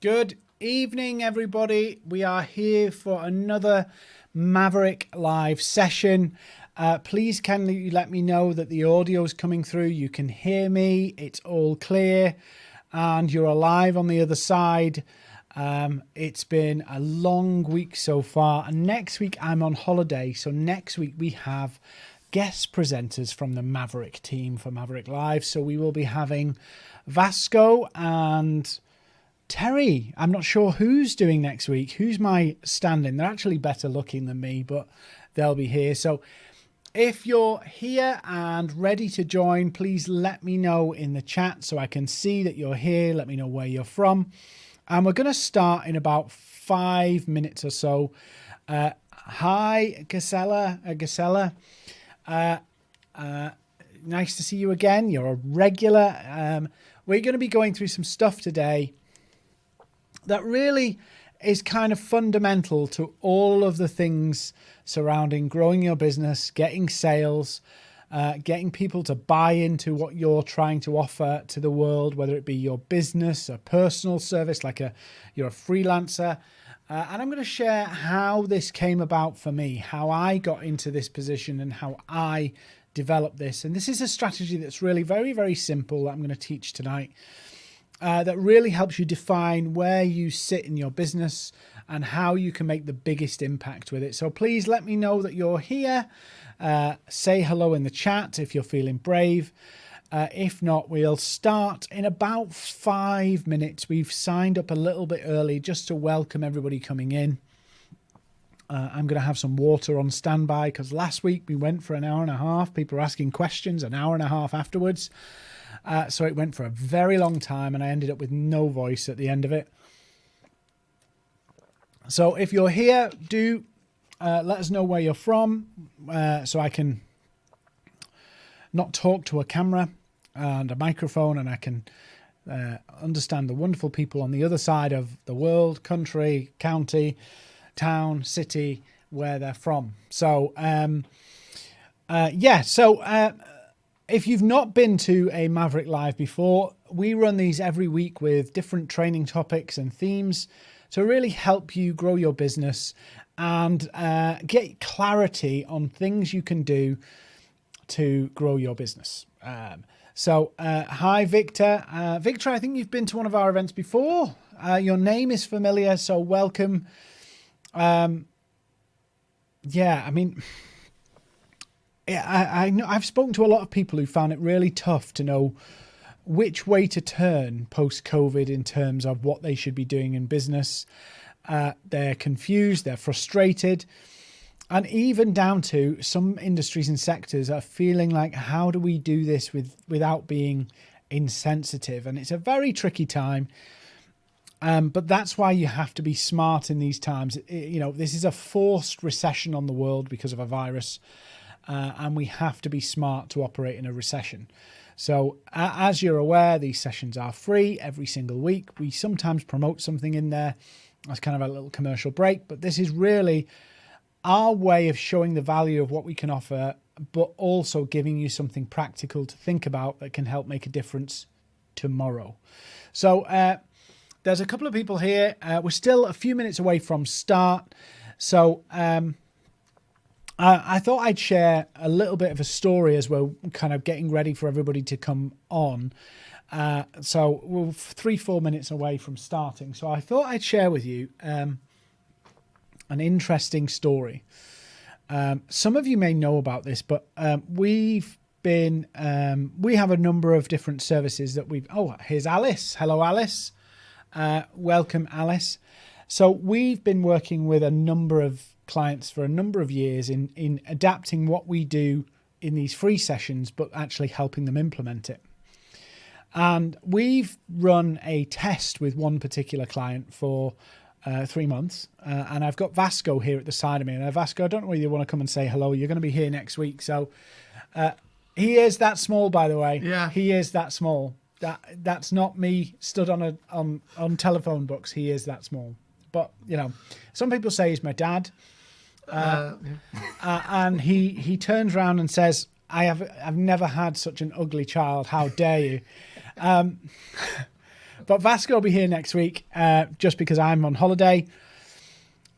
Good evening, everybody. We are here for another Maverrik live session. Please can you let me know that the audio is coming through. You can hear me. It's all clear and you're alive on the other side. It's been a long week so far. And next week I'm on holiday. So next week we have guest presenters from the Maverrik team for Maverrik Live. So we will be having Vasco and Terry. I'm not sure who's doing next week. Who's my stand-in? They're actually better looking than me, but they'll be here. So if you're here and ready to join, please let me know in the chat so I can see that you're here. Let me know where you're from. And we're going to start in about 5 minutes or so. Hi, Gisela. Nice to see you again. You're a regular. We're going to be going through some stuff today that really is kind of fundamental to all of the things surrounding growing your business, getting sales, getting people to buy into what you're trying to offer to the world, whether it be your business, a personal service, like you're a freelancer. And I'm going to share how this came about for me, how I got into this position and how I developed this. And this is a strategy that's really very, very simple that I'm going to teach tonight. That really helps you define where you sit in your business and how you can make the biggest impact with it. So please let me know that you're here. Say hello in the chat if you're feeling brave. If not, we'll start in about 5 minutes. We've signed up a little bit early just to welcome everybody coming in. I'm going to have some water on standby because last week we went for an hour and a half. People were asking questions an hour and a half afterwards. So it went for a very long time and I ended up with no voice at the end of it. So if you're here, do let us know where you're from so I can not talk to a camera and a microphone and I can understand the wonderful people on the other side of the world, country, county, town, city, where they're from. So, if you've not been to a Maverrik Live before, we run these every week with different training topics and themes to really help you grow your business and get clarity on things you can do to grow your business. Hi, Victor. Victor, I think you've been to one of our events before. Your name is familiar, so welcome. I know I've spoken to a lot of people who found it really tough to know which way to turn post-COVID in terms of what they should be doing in business. They're confused, they're frustrated, and even down to some industries and sectors are feeling like, how do we do this without being insensitive? And it's a very tricky time. But that's why you have to be smart in these times. This is a forced recession on the world because of a virus. And we have to be smart to operate in a recession. So as you're aware, these sessions are free every single week. We sometimes promote something in there as kind of a little commercial break, but this is really our way of showing the value of what we can offer, but also giving you something practical to think about that can help make a difference tomorrow. So there's a couple of people here. We're still a few minutes away from start. So I thought I'd share a little bit of a story as we're kind of getting ready for everybody to come on. So we're 3-4 minutes away from starting. So I thought I'd share with you an interesting story. Some of you may know about this, but we have a number of different services that here's Alice. Hello, Alice. Welcome, Alice. So we've been working with a number of clients for a number of years in adapting what we do in these free sessions, but actually helping them implement it. And we've run a test with one particular client for 3 months. And I've got Vasco here at the side of me. And Vasco, I don't know whether you want to come and say hello. You're going to be here next week. So he is that small, by the way. Yeah. He is that small. That's not me stood on telephone books. He is that small. But, some people say he's my dad. And he turns around and says, I've never had such an ugly child. How dare you? But Vasco will be here next week just because I'm on holiday.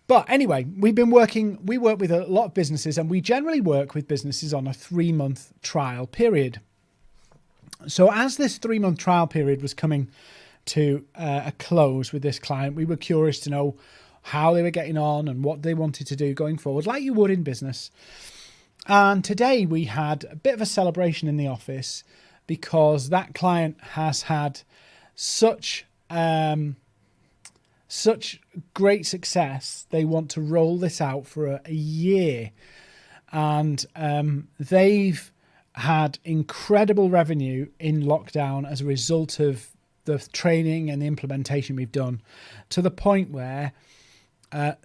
But anyway, we work with a lot of businesses, and we generally work with businesses on a 3-month trial period. So as this 3-month trial period was coming to a close with this client, we were curious to know how they were getting on and what they wanted to do going forward, like you would in business. And today we had a bit of a celebration in the office because that client has had such great success. They want to roll this out for a year, and they've had incredible revenue in lockdown as a result of the training and the implementation we've done, to the point where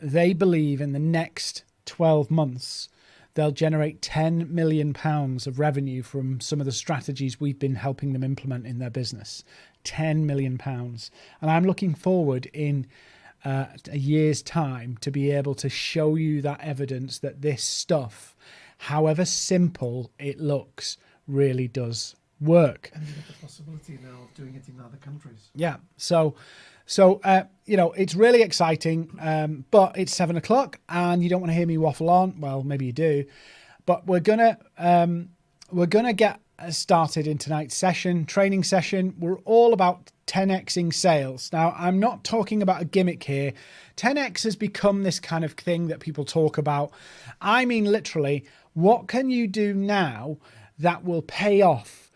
they believe in the next 12 months they'll generate £10 million of revenue from some of the strategies we've been helping them implement in their business. £10 million. And I'm looking forward in a year's time to be able to show you that evidence that this stuff, however simple it looks, really does work. And you get the possibility now of doing it in other countries. Yeah. So it's really exciting, but it's 7:00 and you don't want to hear me waffle on. Well, maybe you do, but we're gonna get started in tonight's training session. We're all about 10xing sales. Now, I'm not talking about a gimmick here. 10x has become this kind of thing that people talk about. I mean, literally, what can you do now that will pay off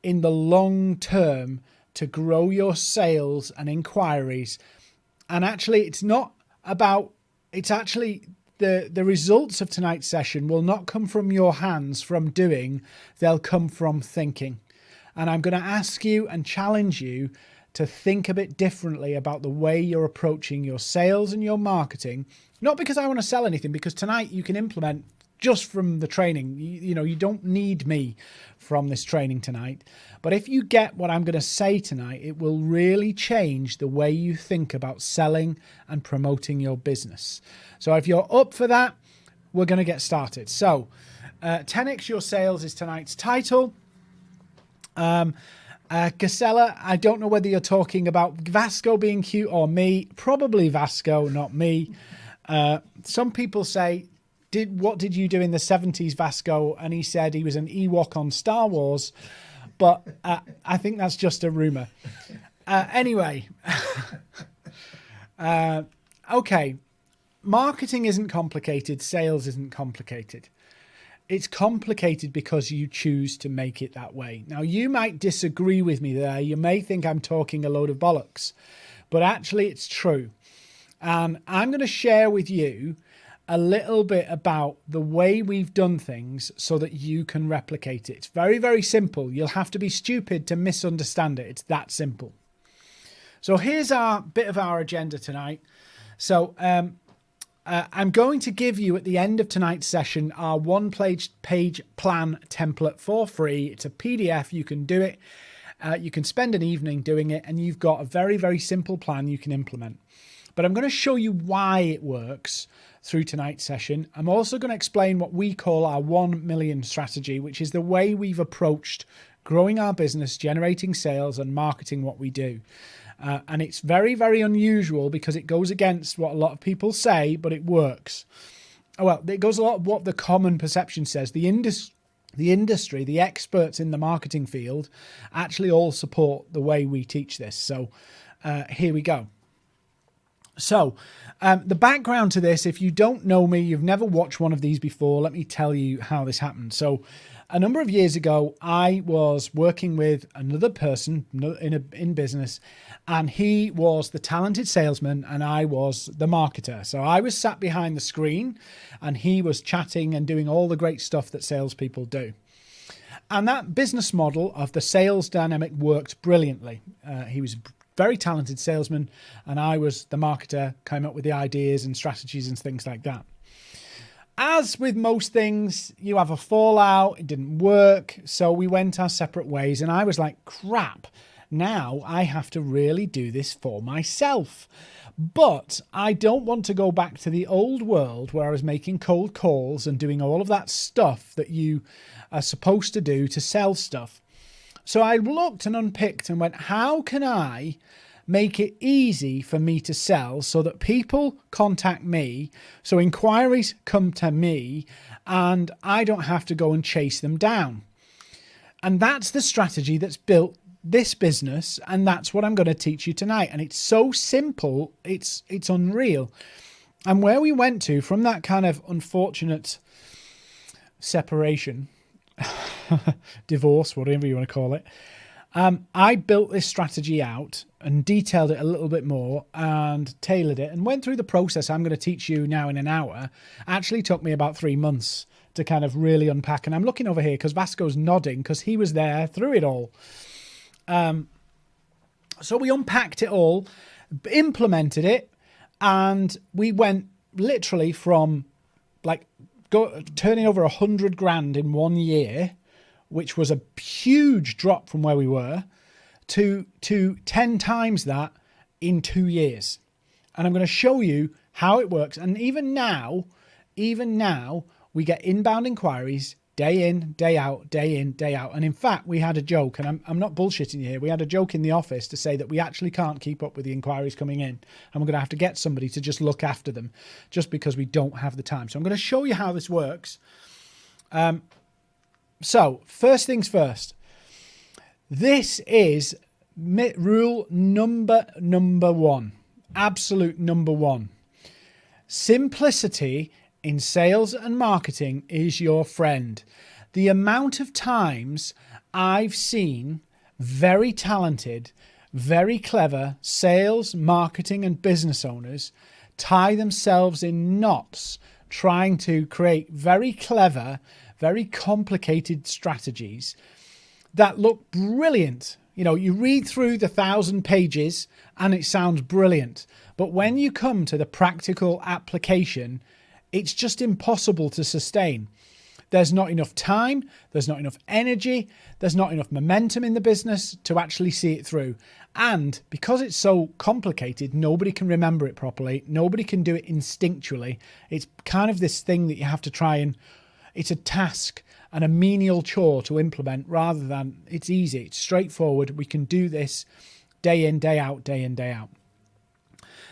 in the long term to grow your sales and inquiries? And actually, it's actually the results of tonight's session will not come from your hands from doing, they'll come from thinking. And I'm going to ask you and challenge you to think a bit differently about the way you're approaching your sales and your marketing. Not because I want to sell anything, because tonight you can implement just from the training. You don't need me from this training tonight. But if you get what I'm going to say tonight, it will really change the way you think about selling and promoting your business. So if you're up for that, we're going to get started. So 10x Your Sales is tonight's title. Gisela, I don't know whether you're talking about Vasco being cute or me. Probably Vasco, not me. Some people say, what did you do in the 70s, Vasco? And he said he was an Ewok on Star Wars. But I think that's just a rumor. Anyway. Okay. Marketing isn't complicated. Sales isn't complicated. It's complicated because you choose to make it that way. Now, you might disagree with me there. You may think I'm talking a load of bollocks. But actually, it's true. And I'm going to share with you a little bit about the way we've done things so that you can replicate it. It's very, very simple. You'll have to be stupid to misunderstand it. It's that simple. So here's our bit of our agenda tonight. So I'm going to give you at the end of tonight's session our one-page plan template for free. It's a PDF. You can do it. You can spend an evening doing it, and you've got a very, very simple plan you can implement. But I'm going to show you why it works through tonight's session. I'm also going to explain what we call our 1 million strategy, which is the way we've approached growing our business, generating sales, and marketing what we do. And it's very, very unusual because it goes against what a lot of people say, but it works. Well, it goes a lot of what the common perception says. The industry, the experts in the marketing field actually all support the way we teach this. So here we go. So the background to this, if you don't know me, you've never watched one of these before, let me tell you how this happened. So a number of years ago, I was working with another person in business, and he was the talented salesman and I was the marketer. So I was sat behind the screen and he was chatting and doing all the great stuff that salespeople do. And that business model of the sales dynamic worked brilliantly. He was very talented salesman, and I was the marketer, came up with the ideas and strategies and things like that. As with most things, you have a fallout, it didn't work, so we went our separate ways, and I was like, crap, now I have to really do this for myself. But I don't want to go back to the old world where I was making cold calls and doing all of that stuff that you are supposed to do to sell stuff. So I looked and unpicked and went, how can I make it easy for me to sell so that people contact me, so inquiries come to me and I don't have to go and chase them down. And that's the strategy that's built this business, and that's what I'm going to teach you tonight. And it's so simple, it's unreal. And where we went to from that kind of unfortunate separation, divorce, whatever you want to call it, I built this strategy out and detailed it a little bit more and tailored it and went through the process I'm going to teach you now in an hour. Actually took me about 3 months to kind of really unpack. And I'm looking over here because Vasco's nodding because he was there through it all. So we unpacked it all, implemented it, and we went literally from like turning over 100 grand in 1 year, which was a huge drop from where we were, to 10 times that in 2 years. And I'm going to show you how it works. And even now, we get inbound inquiries day in, day out, day in, day out. And in fact, we had a joke, and I'm not bullshitting you here. We had a joke in the office to say that we actually can't keep up with the inquiries coming in, and we're going to have to get somebody to just look after them just because we don't have the time. So I'm going to show you how this works. So first things first, this is rule number one, absolute number one. Simplicity in sales and marketing is your friend. The amount of times I've seen very talented, very clever sales, marketing, and business owners tie themselves in knots trying to create very clever, very complicated strategies that look brilliant. You know, you read through the 1,000 pages and it sounds brilliant. But when you come to the practical application, it's just impossible to sustain. There's not enough time, there's not enough energy, there's not enough momentum in the business to actually see it through. And because it's so complicated, nobody can remember it properly. Nobody can do it instinctually. It's kind of this thing that you have to try and, it's a task and a menial chore to implement rather than it's easy, it's straightforward. We can do this day in, day out, day in, day out.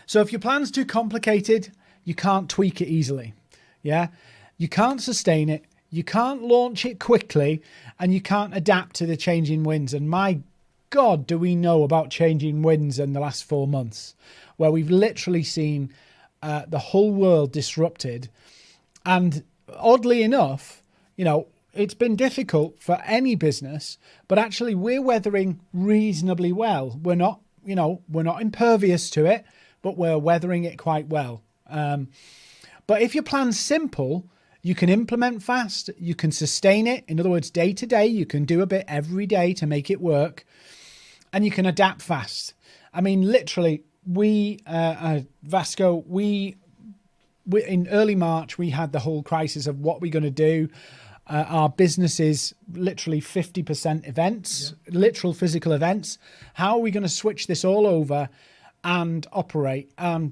So if your plan's too complicated, you can't tweak it easily. Yeah. You can't sustain it. You can't launch it quickly, and you can't adapt to the changing winds. And my God, do we know about changing winds in the last 4 months, where we've literally seen the whole world disrupted. And oddly enough, you know, it's been difficult for any business, but actually we're weathering reasonably well. We're not impervious to it, but we're weathering it quite well. But if your plan's simple, you can implement fast, you can sustain it. In other words, day to day, you can do a bit every day to make it work, and you can adapt fast. I mean, literally, Vasco, we in early March, we had the whole crisis of what we're going to do. Our business is literally 50% events, literal physical events. How are we going to switch this all over and operate?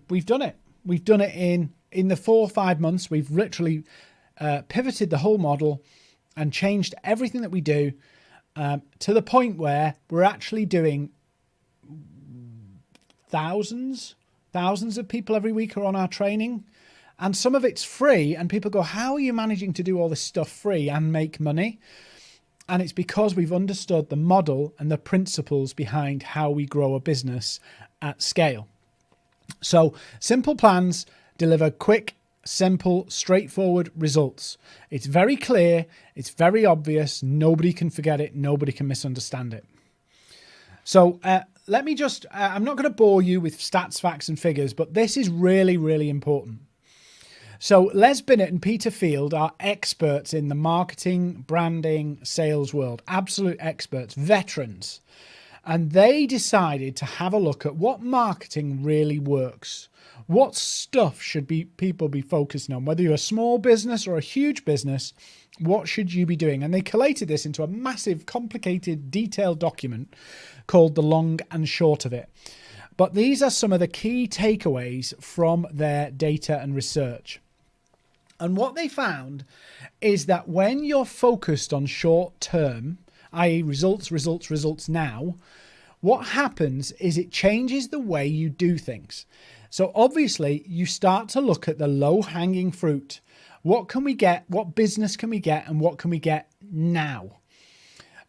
We've done it. We've done it in the 4 or 5 months. We've literally pivoted the whole model and changed everything that we do to the point where we're actually doing thousands of people every week are on our training. And some of it's free, and people go, how are you managing to do all this stuff free and make money? And it's because we've understood the model and the principles behind how we grow a business at scale. So simple plans deliver quick, simple, straightforward results. It's very clear. It's very obvious. Nobody can forget it. Nobody can misunderstand it. So let me just, I'm not going to bore you with stats, facts, and figures, but this is really, really important. So Les Binnett and Peter Field are experts in the marketing, branding, sales world, absolute experts, veterans. And they decided to have a look at what marketing really works. What stuff should people be focusing on? Whether you're a small business or a huge business, what should you be doing? And they collated this into a massive, complicated, detailed document called The Long and Short of It. But these are some of the key takeaways from their data and research. And what they found is that when you're focused on short term, i.e. results now, what happens is it changes the way you do things. So obviously you start to look at the low-hanging fruit. What can we get? What business can we get? And what can we get now?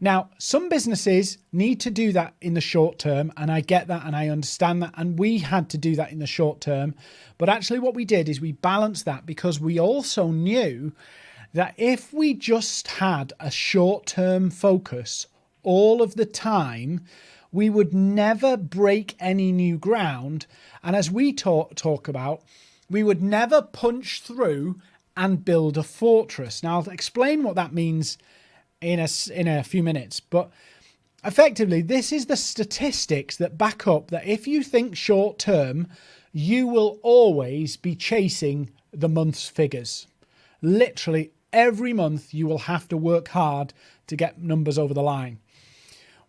Now, some businesses need to do that in the short term, and I get that and I understand that, and we had to do that in the short term. But actually what we did is we balanced that, because we also knew that if we just had a short-term focus all of the time, we would never break any new ground. And as we talk about, we would never punch through and build a fortress. Now, I'll explain what that means in a few minutes, but effectively this is the statistics that back up that if you think short term, you will always be chasing the month's figures. Literally every month you will have to work hard to get numbers over the line.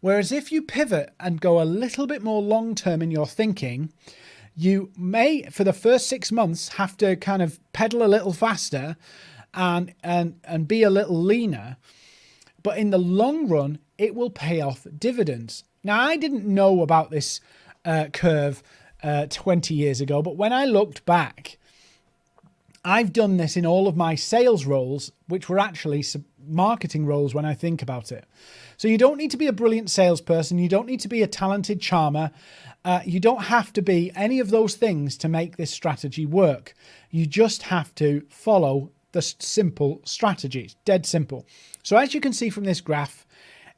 Whereas if you pivot and go a little bit more long term in your thinking, you may for the first 6 months have to kind of pedal a little faster and be a little leaner. But in the long run, it will pay off dividends. Now, I didn't know about this curve 20 years ago, but when I looked back, I've done this in all of my sales roles, which were actually marketing roles when I think about it. So you don't need to be a brilliant salesperson. You don't need to be a talented charmer. You don't have to be any of those things to make this strategy work. You just have to follow the simple strategy. It's dead simple. So as you can see from this graph,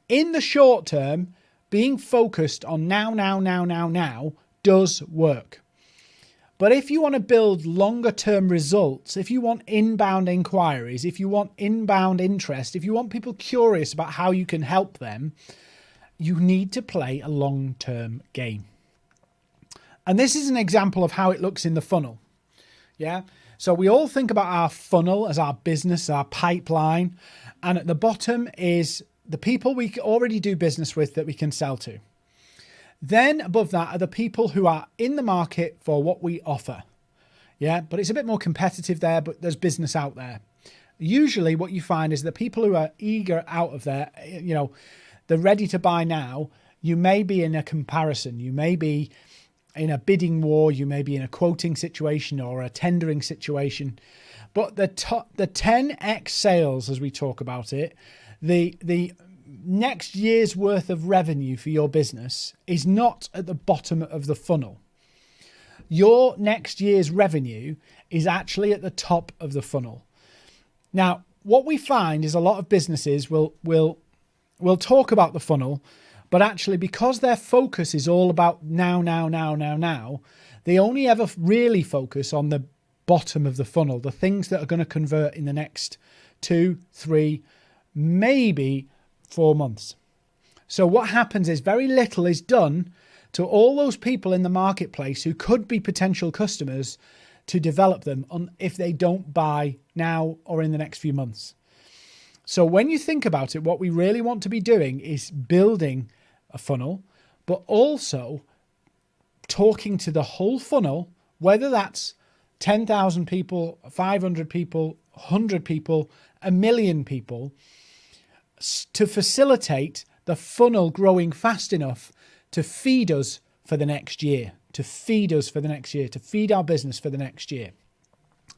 in the short term, being focused on now does work. But if you want to build longer term results, if you want inbound inquiries, if you want inbound interest, if you want people curious about how you can help them, you need to play a long-term game. And this is an example of how it looks in the funnel. Yeah. So we all think about our funnel as our business, our pipeline. And at the bottom is the people we already do business with that we can sell to. Then above that are the people who are in the market for what we offer. Yeah, but it's a bit more competitive there, but there's business out there. Usually what you find is the people who are eager out of there, they're ready to buy now. You may be in a comparison. You may be in a bidding war. You may be in a quoting situation or a tendering situation. But the 10x sales, as we talk about it, the next year's worth of revenue for your business is not at the bottom of the funnel. Your next year's revenue is actually at the top of the funnel. Now, what we find is a lot of businesses will talk about the funnel, but actually because their focus is all about now, they only ever really focus on the bottom of the funnel, the things that are going to convert in the next 2, 3, maybe 4 months. So what happens is very little is done to all those people in the marketplace who could be potential customers to develop them if they don't buy now or in the next few months. So when you think about it, what we really want to be doing is building a funnel, but also talking to the whole funnel, whether that's 10,000 people, 500 people, 100 people, 1 million people, to facilitate the funnel growing fast enough to feed us for the next year, to feed our business for the next year.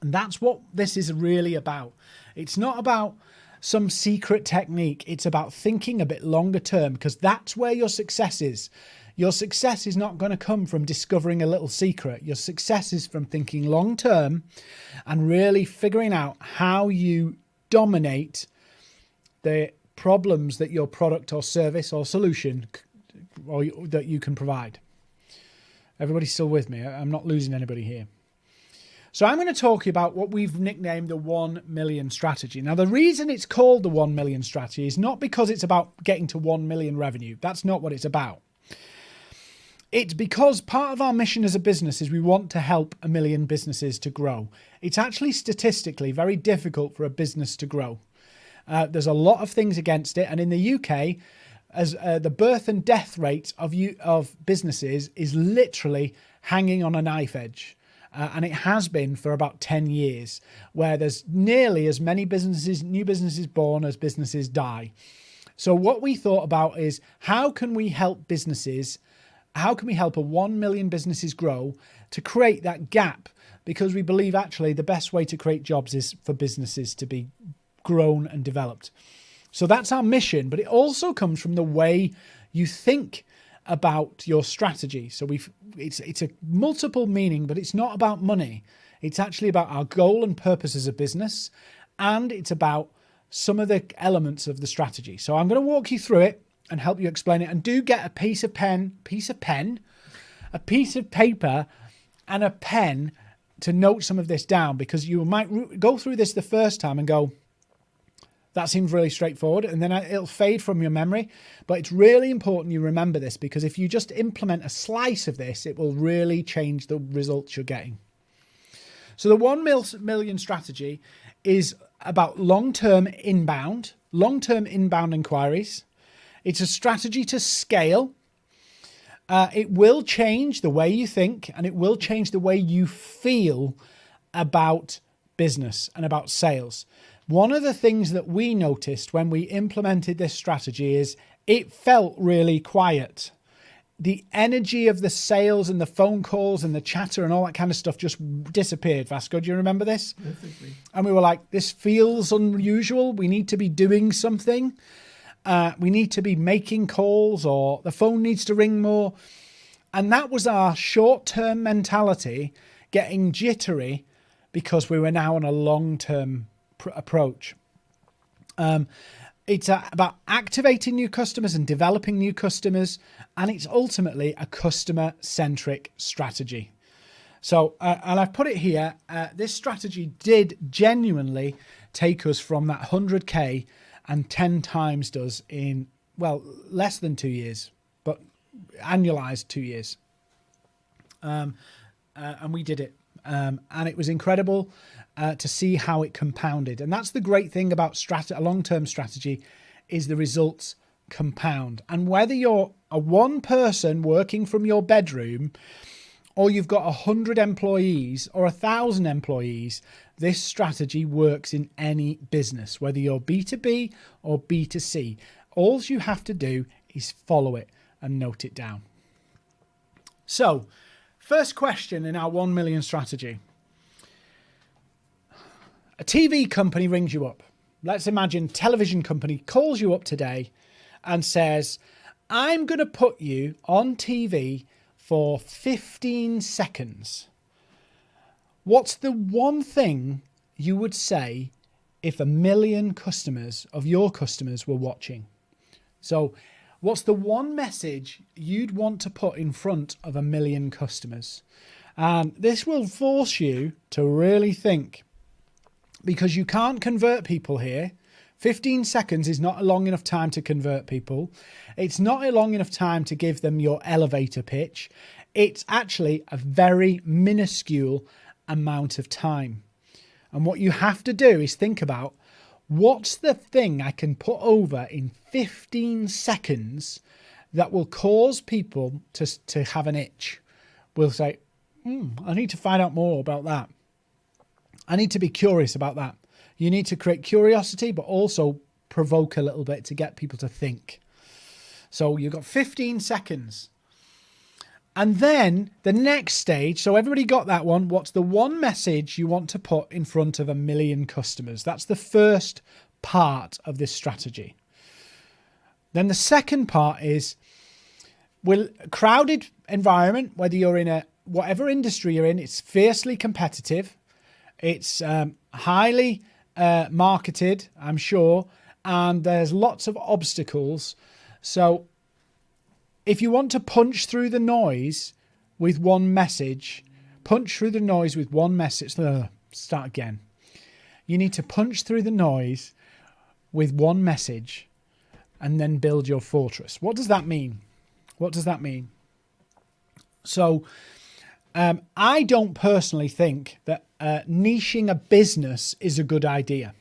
And that's what this is really about. It's not about some secret technique. It's about thinking a bit longer term, because that's where your success is. Your success is not going to come from discovering a little secret. Your success is from thinking long term and really figuring out how you dominate the problems that your product or service or solution or that you can provide. Everybody's still with me? I'm not losing anybody here. So I'm going to talk to you about what we've nicknamed the 1 million strategy. Now, the reason it's called the 1 million strategy is not because it's about getting to 1 million revenue. That's not what it's about. It's because part of our mission as a business is we want to help 1 million businesses to grow. It's actually statistically very difficult for a business to grow. There's a lot of things against it. And in the UK, as the birth and death rate of businesses is literally hanging on a knife edge. And it has been for about 10 years, where there's nearly as many new businesses born as businesses die. So what we thought about is, how can we help businesses? How can we help a 1 million businesses grow to create that gap? Because we believe actually the best way to create jobs is for businesses to be grown and developed. So that's our mission, but it also comes from the way you think about your strategy. So it's a multiple meaning, but it's not about money. It's actually about our goal and purpose as a business, and it's about some of the elements of the strategy. So I'm going to walk you through it and help you explain it. And do get a piece of paper, and a pen to note some of this down, because you might go through this the first time and go, that seems really straightforward, and then it'll fade from your memory. But it's really important you remember this, because if you just implement a slice of this, it will really change the results you're getting. So the 1 million strategy is about long-term inbound inquiries. It's a strategy to scale. It will change the way you think, and it will change the way you feel about business and about sales. One of the things that we noticed when we implemented this strategy is it felt really quiet. The energy of the sales and the phone calls and the chatter and all that kind of stuff just disappeared. Vasco, do you remember this? Perfectly. And we were like, this feels unusual. We need to be doing something. We need to be making calls, or the phone needs to ring more. And that was our short-term mentality getting jittery, because we were now on a long-term approach. It's about activating new customers and developing new customers, and it's ultimately a customer-centric strategy. So, and I've put it here, this strategy did genuinely take us from that 100K and 10 times does in, well, less than 2 years, but annualized 2 years. And we did it. And it was incredible to see how it compounded. And that's the great thing about a long-term strategy, is the results compound. And whether you're a one person working from your bedroom, or you've got 100 employees or 1,000 employees, this strategy works in any business, whether you're B2B or B2C. All you have to do is follow it and note it down. So, first question in our 1 million strategy. A TV company rings you up. Let's imagine a television company calls you up today and says, I'm going to put you on TV for 15 seconds. What's the one thing you would say if 1 million customers of your customers were watching? So what's the one message you'd want to put in front of 1 million customers? And this will force you to really think, because you can't convert people here. 15 seconds is not a long enough time to convert people. It's not a long enough time to give them your elevator pitch. It's actually a very minuscule amount of time. And what you have to do is think about, what's the thing I can put over in 15 seconds that will cause people to have an itch? We'll say, I need to find out more about that. I need to be curious about that. You need to create curiosity, but also provoke a little bit to get people to think. So you've got 15 seconds. And then the next stage, so everybody got that one. What's the one message you want to put in front of 1 million customers? That's the first part of this strategy. Then the second part is, will a crowded environment, whether you're in whatever industry you're in, it's fiercely competitive. It's highly marketed, I'm sure, and there's lots of obstacles. So if you want to punch through the noise with one message, start again. You need to punch through the noise with one message and then build your fortress. What does that mean? So I don't personally think that niching a business is a good idea.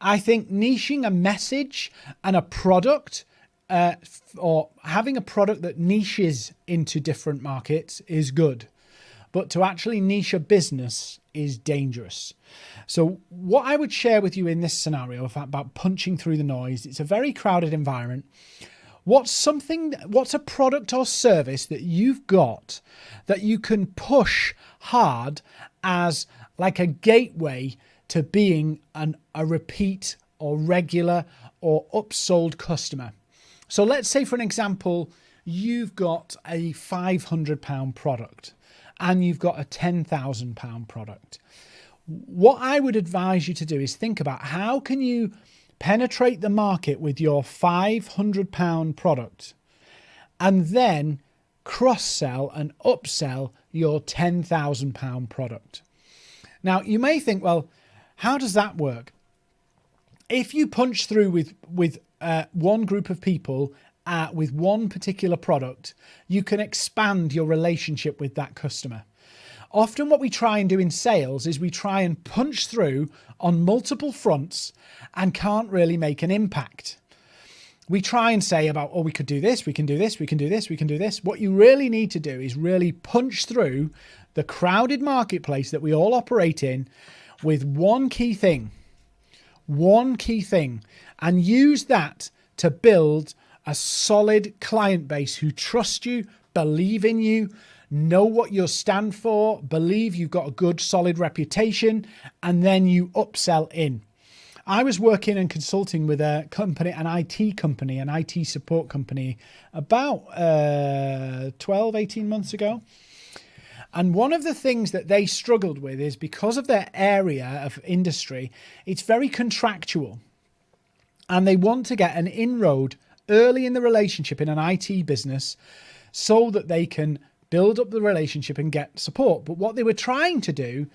I think niching a message and a product, or having a product that niches into different markets, is good. but to actually niche a business is dangerous. So what I would share with you in this scenario about punching through the noise, it's a very crowded environment. What's a product or service that you've got that you can push hard as like a gateway to being a repeat or regular or upsold customer? So let's say, for an example, you've got a £500 product and you've got a £10,000 product. What I would advise you to do is think about how can you penetrate the market with your £500 product and then cross-sell and upsell your £10,000 product. Now, you may think, well, how does that work? If you punch through with one group of people with one particular product, you can expand your relationship with that customer. Often what we try and do in sales is we try and punch through on multiple fronts and can't really make an impact. We try and say about, oh, we could do this, we can do this, we can do this, we can do this. What you really need to do is really punch through the crowded marketplace that we all operate in with one key thing, and use that to build a solid client base who trust you, believe in you, know what you stand for, believe you've got a good, solid reputation, and then you upsell in. I was working and consulting with a company, an IT support company, about 12, 18 months ago. And one of the things that they struggled with is because of their area of industry, it's very contractual. And they want to get an inroad early in the relationship in an IT business so that they can build up the relationship and get support. But what they were trying to do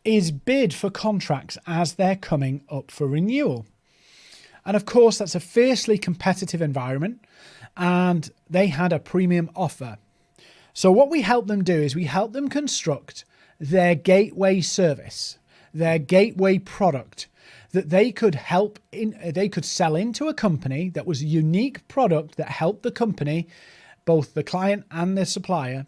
is bid for contracts as they're coming up for renewal. And of course, that's a fiercely competitive environment, and they had a premium offer. So what we help them do is we help them construct their gateway service, their gateway product that they could sell into a company that was a unique product that helped the company, both the client and the supplier.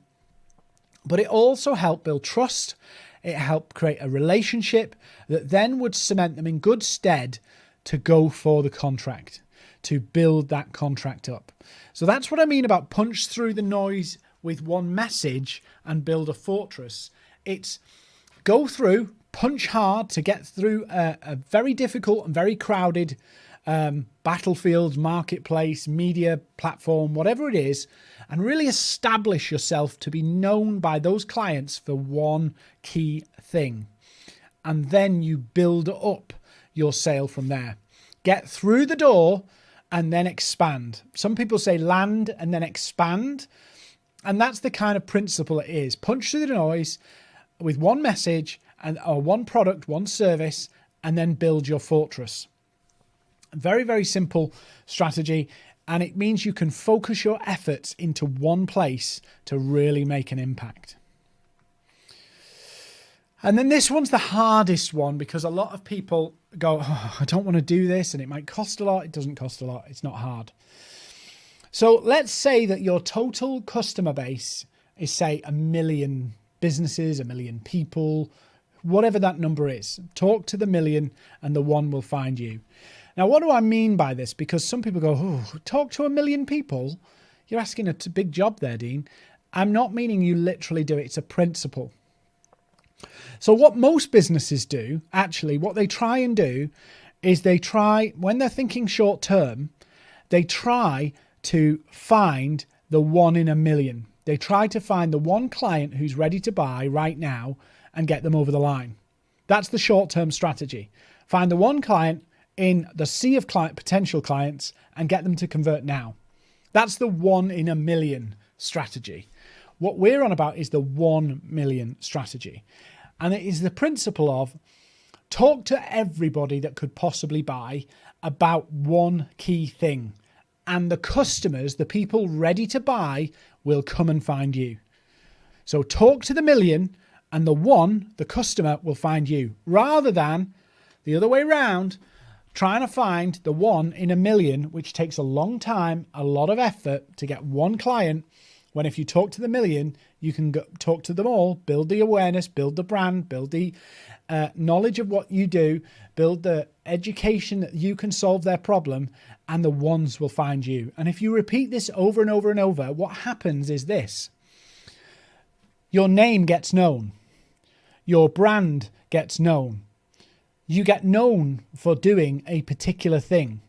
But it also helped build trust. It helped create a relationship that then would cement them in good stead to go for the contract, to build that contract up. So that's what I mean about punch through the noise with one message and build a fortress. It's go through, punch hard to get through a very difficult and very crowded battlefield, marketplace, media platform, whatever it is, and really establish yourself to be known by those clients for one key thing. And then you build up your sale from there. Get through the door and then expand. Some people say land and then expand. And that's the kind of principle it is. Punch through the noise with one message or one product, one service, and then build your fortress. Very, very simple strategy. And it means you can focus your efforts into one place to really make an impact. And then this one's the hardest one because a lot of people go, oh, I don't want to do this and it might cost a lot. It doesn't cost a lot. It's not hard. So let's say that your total customer base is, say, 1 million businesses, 1 million people, whatever that number is. Talk to the million and the one will find you. Now, what do I mean by this? Because some people go, oh, talk to 1 million people? You're asking a big job there, Dean. I'm not meaning you literally do it. It's a principle. So what most businesses do, actually, what they try and do is when they're thinking short term, they try to find the 1 in 1 million. They try to find the one client who's ready to buy right now and get them over the line. That's the short-term strategy. Find the one client in the sea of potential clients and get them to convert now. That's the 1 in 1 million strategy. What we're on about is the 1 million strategy. And it is the principle of talk to everybody that could possibly buy about one key thing. And the customers, the people ready to buy, will come and find you. So talk to the million and the customer will find you, rather than the other way around, trying to find the 1 in 1 million, which takes a long time, a lot of effort to get one client When if you talk to the million, you can talk to them all, build the awareness, build the brand, build the knowledge of what you do, build the education that you can solve their problem, and the ones will find you. And if you repeat this over and over and over, what happens is this. Your name gets known. Your brand gets known. You get known for doing a particular thing.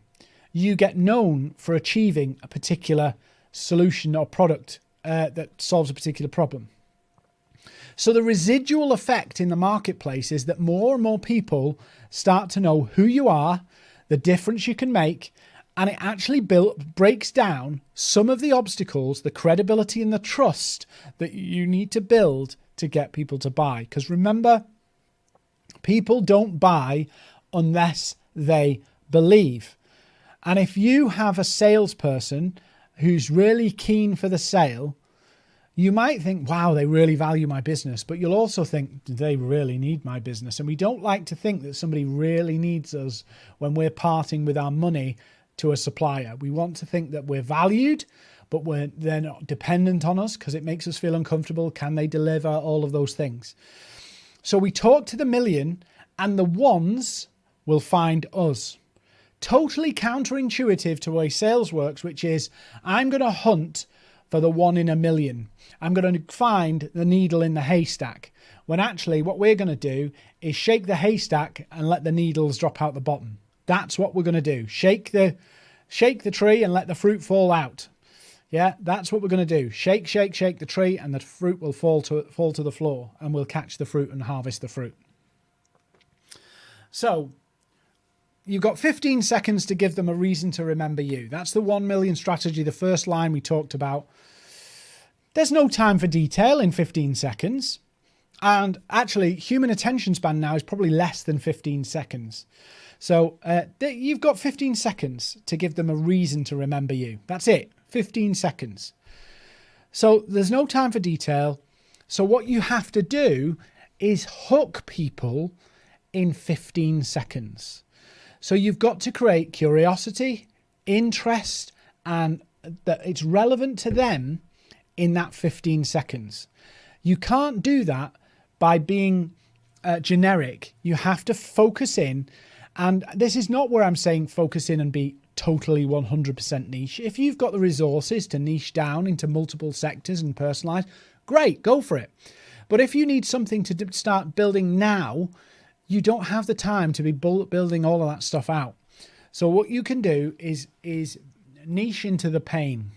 You get known for achieving a particular solution or product that solves a particular problem. So the residual effect in the marketplace is that more and more people start to know who you are, the difference you can make, and it actually breaks down some of the obstacles, the credibility and the trust that you need to build to get people to buy. Because remember, people don't buy unless they believe. And if you have a salesperson who's really keen for the sale, you might think, wow, they really value my business. But you'll also think, do they really need my business? And we don't like to think that somebody really needs us when we're parting with our money to a supplier. We want to think that we're valued, but they're not dependent on us because it makes us feel uncomfortable. Can they deliver? All of those things. So we talk to the million and the ones will find us. Totally counterintuitive to the way sales works, which is I'm going to hunt for the 1 in a million. I'm going to find the needle in the haystack. When actually what we're going to do is shake the haystack and let the needles drop out the bottom. That's what we're going to do. Shake the tree and let the fruit fall out. Yeah, that's what we're going to do. Shake the tree and the fruit will fall to the floor and we'll catch the fruit and harvest the fruit. So you've got 15 seconds to give them a reason to remember you. That's the 1 million strategy, the first line we talked about. There's no time for detail in 15 seconds. And actually, human attention span now is probably less than 15 seconds. So you've got 15 seconds to give them a reason to remember you. That's it, 15 seconds. So there's no time for detail. So what you have to do is hook people in 15 seconds. So you've got to create curiosity, interest, and that it's relevant to them in that 15 seconds. You can't do that by being generic. You have to focus in. And this is not where I'm saying focus in and be totally 100% niche. If you've got the resources to niche down into multiple sectors and personalize, great, go for it. But if you need something to start building now, you don't have the time to be building all of that stuff out. So what you can do is niche into the pain.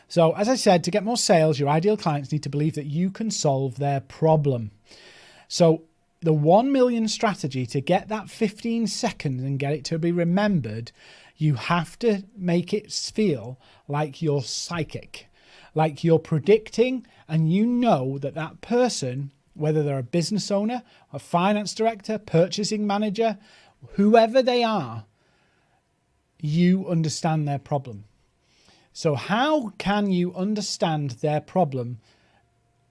So as I said, to get more sales, your ideal clients need to believe that you can solve their problem. So the 1 million strategy, to get that 15 seconds and get it to be remembered, you have to make it feel like you're psychic, like you're predicting, and you know that that person, whether they're a business owner, a finance director, purchasing manager, whoever they are, you understand their problem. So how can you understand their problem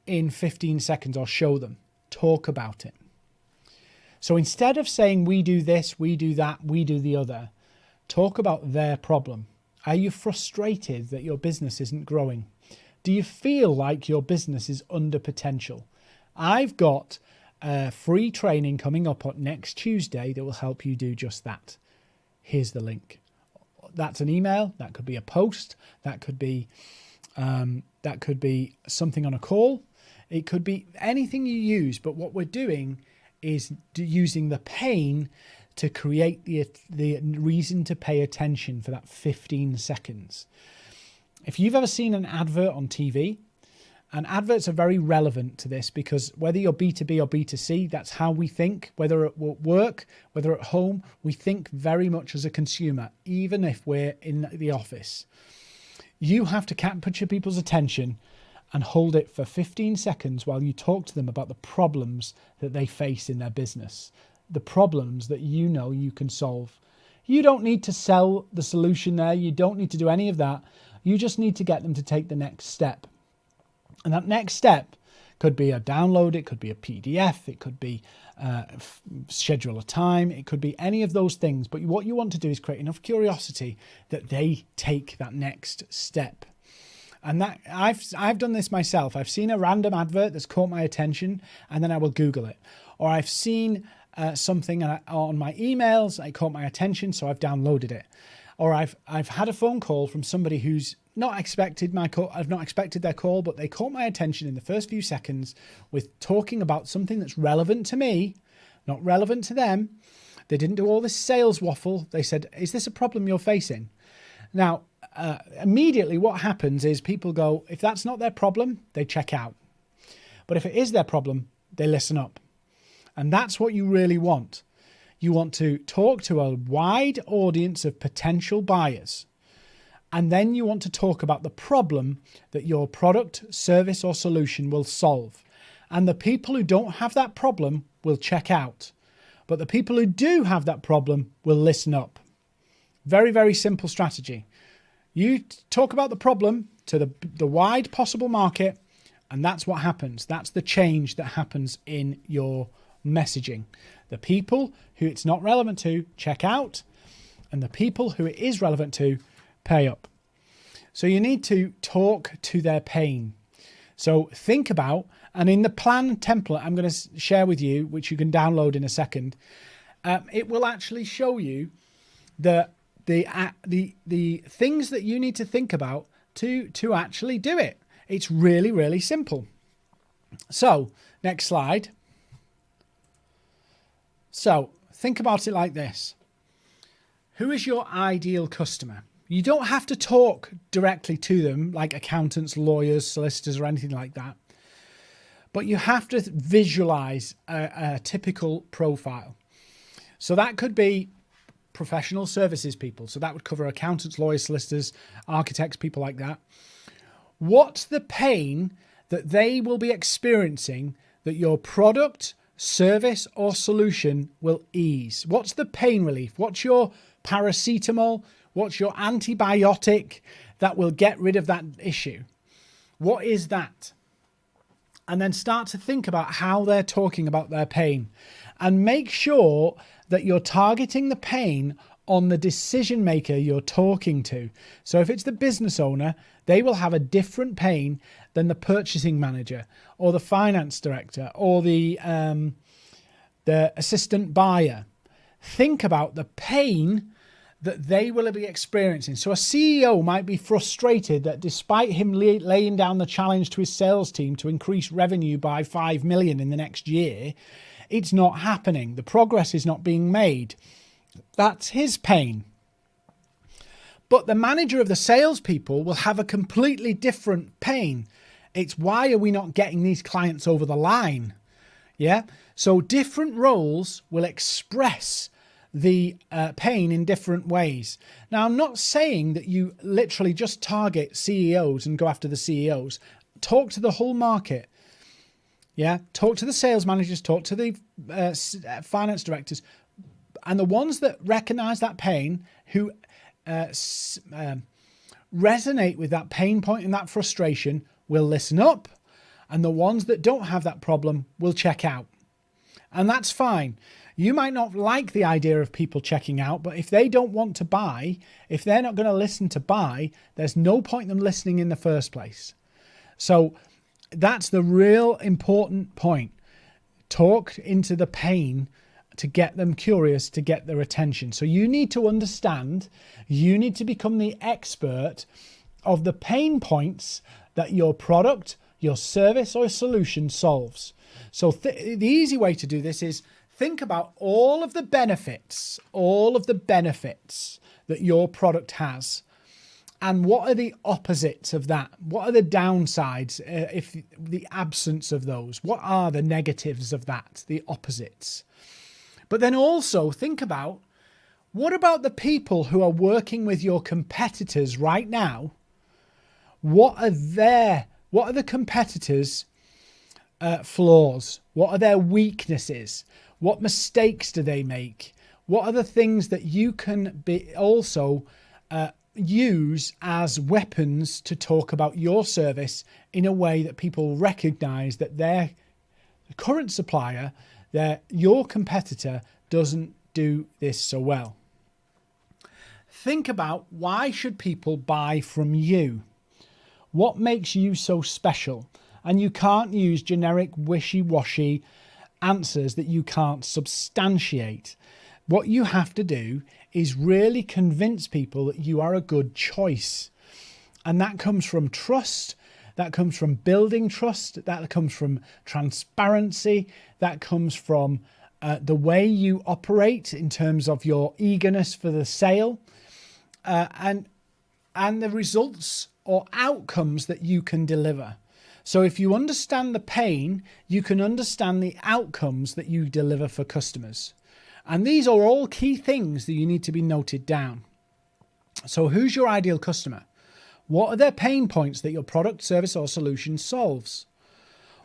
in 15 seconds or show them? Talk about it. So instead of saying we do this, we do that, we do the other, talk about their problem. Are you frustrated that your business isn't growing? Do you feel like your business is under potential? I've got a free training coming up on next Tuesday that will help you do just that. Here's the link. That's an email. That could be a post. That could be something on a call. It could be anything you use. But what we're doing is using the pain to create the reason to pay attention for that 15 seconds. If you've ever seen an advert on TV, and adverts are very relevant to this because whether you're B2B or B2C, that's how we think. Whether at work, whether at home, we think very much as a consumer, even if we're in the office. You have to capture people's attention and hold it for 15 seconds while you talk to them about the problems that they face in their business, the problems that you know you can solve. You don't need to sell the solution there. You don't need to do any of that. You just need to get them to take the next step. And that next step could be a download, it could be a PDF, it could be schedule a time, it could be any of those things. But what you want to do is create enough curiosity that they take that next step. And that I've done this myself. I've seen a random advert that's caught my attention, and then I will Google it. Or I've seen something on my emails, it caught my attention, so I've downloaded it. Or I've had a phone call from somebody who's not expected my call. I've not expected their call, but they caught my attention in the first few seconds with talking about something that's relevant to me, not relevant to them. They didn't do all this sales waffle. They said, "Is this a problem you're facing?" Now, immediately what happens is people go, if that's not their problem, they check out. But if it is their problem, they listen up. And that's what you really want. You want to talk to a wide audience of potential buyers. And then you want to talk about the problem that your product, service, or solution will solve. And the people who don't have that problem will check out. But the people who do have that problem will listen up. Very, very simple strategy. You talk about the problem to the wide possible market, and that's what happens. That's the change that happens in your messaging. The people who it's not relevant to check out, and the people who it is relevant to pay up. So you need to talk to their pain. So think about, and in the plan template I'm going to share with you, which you can download in a second, it will actually show you the things that you need to think about to actually do it. It's really, really simple. So next slide. So think about it like this. Who is your ideal customer? You don't have to talk directly to them like accountants, lawyers, solicitors, or anything like that. But you have to visualize a typical profile. So that could be professional services people. So that would cover accountants, lawyers, solicitors, architects, people like that. What's the pain that they will be experiencing that your product, service, or solution will ease? What's the pain relief? What's your paracetamol? What's your antibiotic that will get rid of that issue? What is that? And then start to think about how they're talking about their pain, and make sure that you're targeting the pain on the decision maker you're talking to. So if it's the business owner, they will have a different pain than the purchasing manager or the finance director or the assistant buyer. Think about the pain that they will be experiencing. So a CEO might be frustrated that despite him laying down the challenge to his sales team to increase revenue by 5 million in the next year, it's not happening. The progress is not being made. That's his pain. But the manager of the salespeople will have a completely different pain. It's why are we not getting these clients over the line? Yeah. So different roles will express the pain in different ways. Now, I'm not saying that you literally just target CEOs and go after the CEOs. Talk to the whole market. Yeah, talk to the sales managers, talk to the finance directors, and the ones that recognize that pain, who resonate with that pain point and that frustration, will listen up, and the ones that don't have that problem will check out. And that's fine. You might not like the idea of people checking out, but if they don't want to buy, if they're not going to listen to buy, there's no point in them listening in the first place. So that's the real important point. Talk into the pain to get them curious, to get their attention. So you need to understand, you need to become the expert of the pain points that your product, your service, or solution solves. So the easy way to do this is think about all of the benefits that your product has. And what are the opposites of that? What are the downsides, if the absence of those? What are the negatives of that, the opposites? But then also think about, what about the people who are working with your competitors right now? What are the competitors' flaws? What are their weaknesses? What mistakes do they make? What are the things that you can also use as weapons to talk about your service in a way that people recognize that their current supplier, your competitor, doesn't do this so well? Think about, why should people buy from you? What makes you so special? And you can't use generic wishy-washy answers that you can't substantiate. What you have to do is really convince people that you are a good choice. And that comes from trust, that comes from building trust, that comes from transparency, that comes from the way you operate in terms of your eagerness for the sale, and the results or outcomes that you can deliver. So if you understand the pain, you can understand the outcomes that you deliver for customers. And these are all key things that you need to be noted down. So who's your ideal customer? What are their pain points that your product, service, or solution solves?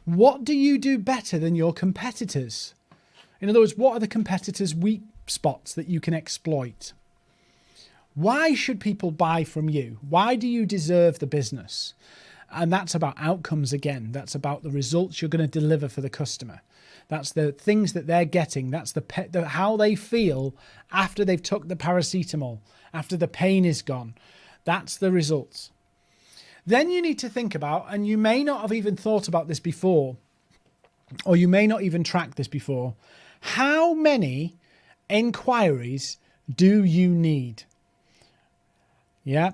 What do you do better than your competitors? In other words, what are the competitors' weak spots that you can exploit? Why should people buy from you? Why do you deserve the business? And that's about outcomes again. That's about the results you're going to deliver for the customer. That's the things that they're getting. That's how they feel after they've took the paracetamol, after the pain is gone. That's the results. Then you need to think about, and you may not have even thought about this before, or you may not even track this before, how many inquiries do you need? Yeah.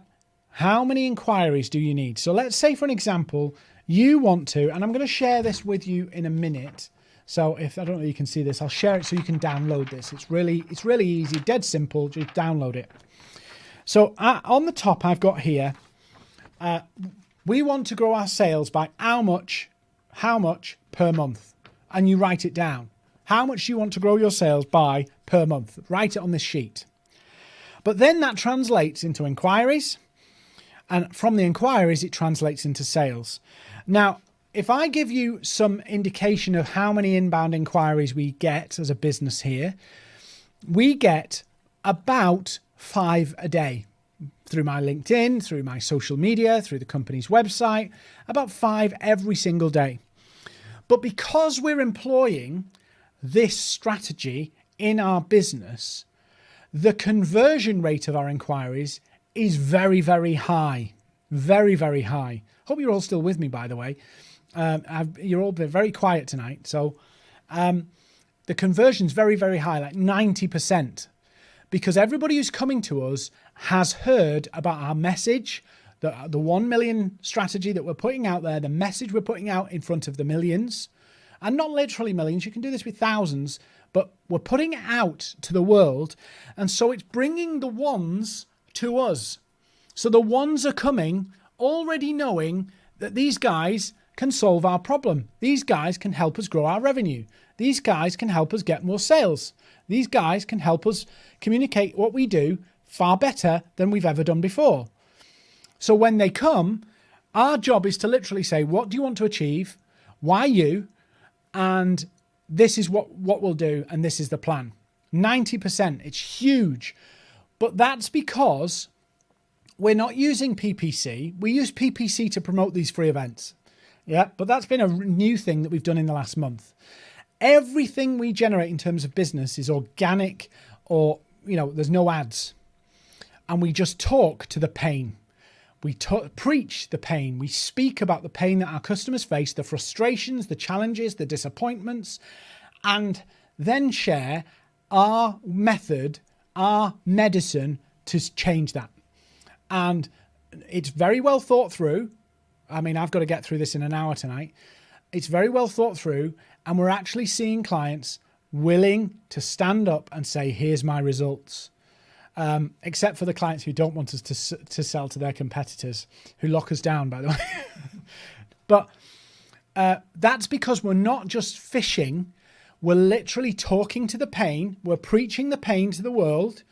How many inquiries do you need? So let's say, for an example, you want to, and I'm going to share this with you in a minute. So if I don't know if you can see this, I'll share it so you can download this. It's really easy, dead simple. Just download it. So on the top, I've got here, we want to grow our sales by how much per month? And you write it down. How much do you want to grow your sales by per month? Write it on this sheet. But then that translates into inquiries. And from the inquiries, it translates into sales. Now, if I give you some indication of how many inbound inquiries we get as a business here, we get about 5 a day through my LinkedIn, through my social media, through the company's website, about 5 every single day. But because we're employing this strategy in our business, the conversion rate of our inquiries is very, very high. Very, very high. Hope you're all still with me, by the way. You're all been very quiet tonight. So the conversion's very, very high, like 90%. Because everybody who's coming to us has heard about our message, the 1 million strategy that we're putting out there, the message we're putting out in front of the millions. And not literally millions, you can do this with thousands, but we're putting it out to the world. And so it's bringing the ones to us. So the ones are coming already knowing that these guys can solve our problem. These guys can help us grow our revenue. These guys can help us get more sales. These guys can help us communicate what we do far better than we've ever done before. So when they come, our job is to literally say, what do you want to achieve? Why you? And this is what we'll do. And this is the plan. 90%. It's huge. But that's because we're not using PPC. We use PPC to promote these free events. Yeah, but that's been a new thing that we've done in the last month. Everything we generate in terms of business is organic, or, there's no ads. And we just talk to the pain. We preach the pain. We speak about the pain that our customers face, the frustrations, the challenges, the disappointments, and then share our method, our medicine to change that. And it's very well thought through. I mean, I've got to get through this in an hour tonight. It's very well thought through, and we're actually seeing clients willing to stand up and say, here's my results. Except for the clients who don't want us to sell to their competitors, who lock us down, by the way. But that's because we're not just fishing. We're literally talking to the pain. We're preaching the pain to the world.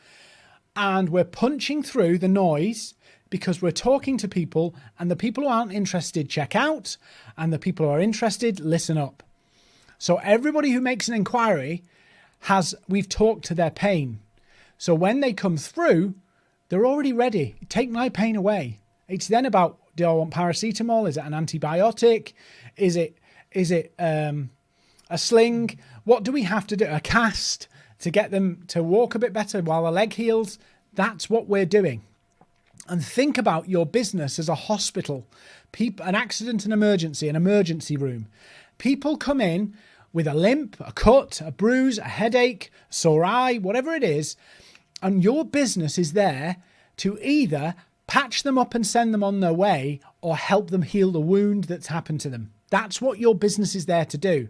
And we're punching through the noise because we're talking to people, and the people who aren't interested check out, and the people who are interested listen up. So everybody who makes an inquiry we've talked to their pain. So when they come through, they're already ready. Take my pain away. It's then about, do I want paracetamol? Is it an antibiotic? Is it a sling? What do we have to do? A cast to get them to walk a bit better while the leg heals? That's what we're doing. And think about your business as a hospital, an accident and emergency, an emergency room. People come in with a limp, a cut, a bruise, a headache, a sore eye, whatever it is, and your business is there to either patch them up and send them on their way or help them heal the wound that's happened to them. That's what your business is there to do.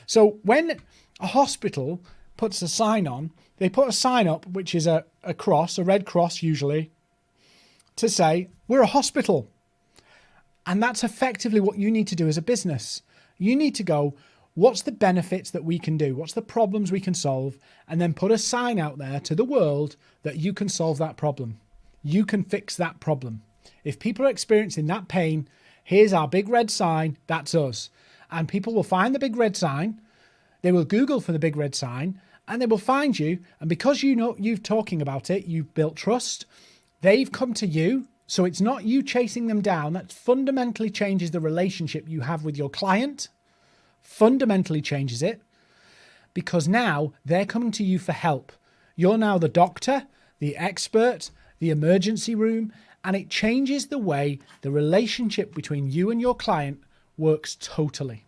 So when a hospital puts a sign on, they put a sign up, which is a cross, a red cross usually, to say, we're a hospital. And that's effectively what you need to do as a business. You need to go, what's the benefits that we can do? What's the problems we can solve? And then put a sign out there to the world that you can solve that problem. You can fix that problem. If people are experiencing that pain, here's our big red sign, that's us. And people will find the big red sign, they will Google for the big red sign, and they will find you. And because you know you're talking about it, you've built trust, they've come to you. So it's not you chasing them down. That fundamentally changes the relationship you have with your client. Fundamentally changes it, because now they're coming to you for help. You're now the doctor, the expert, the emergency room, and it changes the way the relationship between you and your client works totally.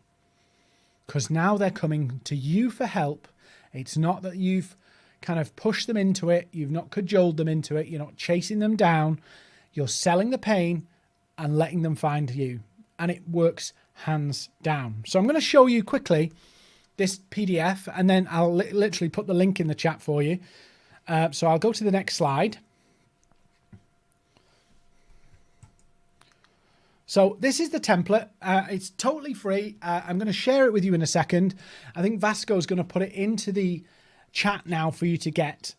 Because now they're coming to you for help. It's not that you've kind of pushed them into it. You've not cajoled them into it. You're not chasing them down. You're selling the pain and letting them find you. And it works hands down. So I'm going to show you quickly this PDF, and then I'll literally put the link in the chat for you. So I'll go to the next slide. So this is the template. It's totally free. I'm going to share it with you in a second. I think Vasco is going to put it into the chat now for you to get.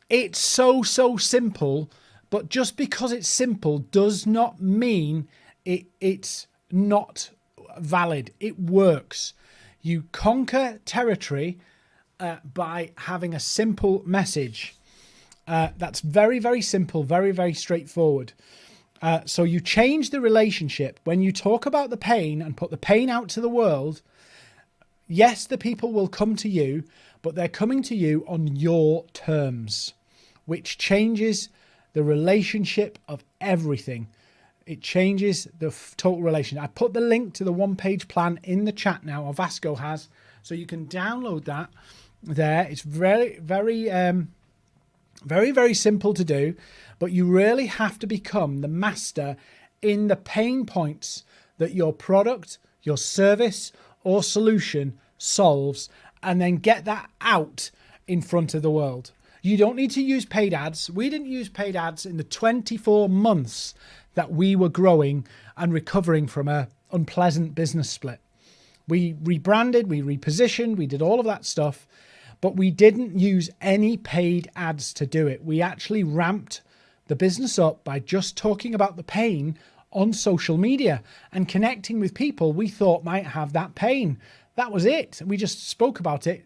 It's so simple, but just because it's simple does not mean it's not valid. It works. You conquer territory by having a simple message. That's very simple, very straightforward. So you change the relationship. When you talk about the pain and put the pain out to the world, yes, the people will come to you, but they're coming to you on your terms, which changes the relationship of everything. It changes the total relation. I put the link to the one-page plan in the chat now, or Vasco has, so you can download that there. It's very simple to do, but you really have to become the master in the pain points that your product, your service, or solution solves, and then get that out in front of the world. You don't need to use paid ads. We didn't use paid ads in the 24 months that we were growing and recovering from an unpleasant business split. We rebranded, we repositioned, we did all of that stuff, but we didn't use any paid ads to do it. We actually ramped the business up by just talking about the pain on social media and connecting with people we thought might have that pain. That was it. We just spoke about it.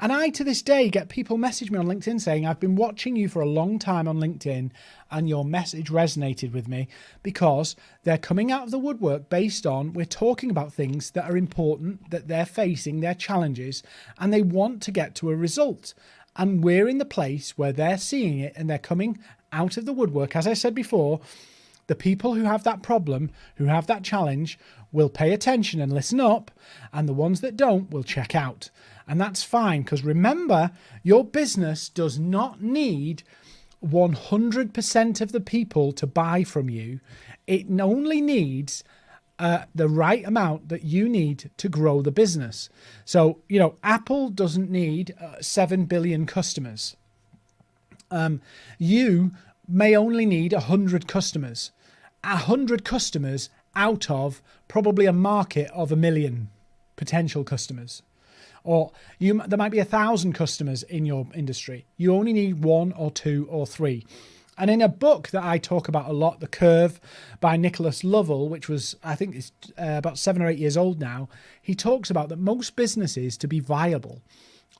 And I, to this day, get people message me on LinkedIn saying, I've been watching you for a long time on LinkedIn and your message resonated with me, because they're coming out of the woodwork based on, we're talking about things that are important, that they're facing, their challenges, and they want to get to a result. And we're in the place where they're seeing it and they're coming out of the woodwork. As I said before, the people who have that problem, who have that challenge, will pay attention and listen up, and the ones that don't will check out. And that's fine, because remember, your business does not need 100% of the people to buy from you. It only needs the right amount that you need to grow the business. So, Apple doesn't need 7 billion customers. You may only need 100 customers. 100 customers out of probably a market of 1 million potential customers. Or there might be 1,000 customers in your industry. You only need 1 or 2 or 3. And in a book that I talk about a lot, The Curve by Nicholas Lovell, which was, I think it's about 7 or 8 years old now, he talks about that most businesses, to be viable,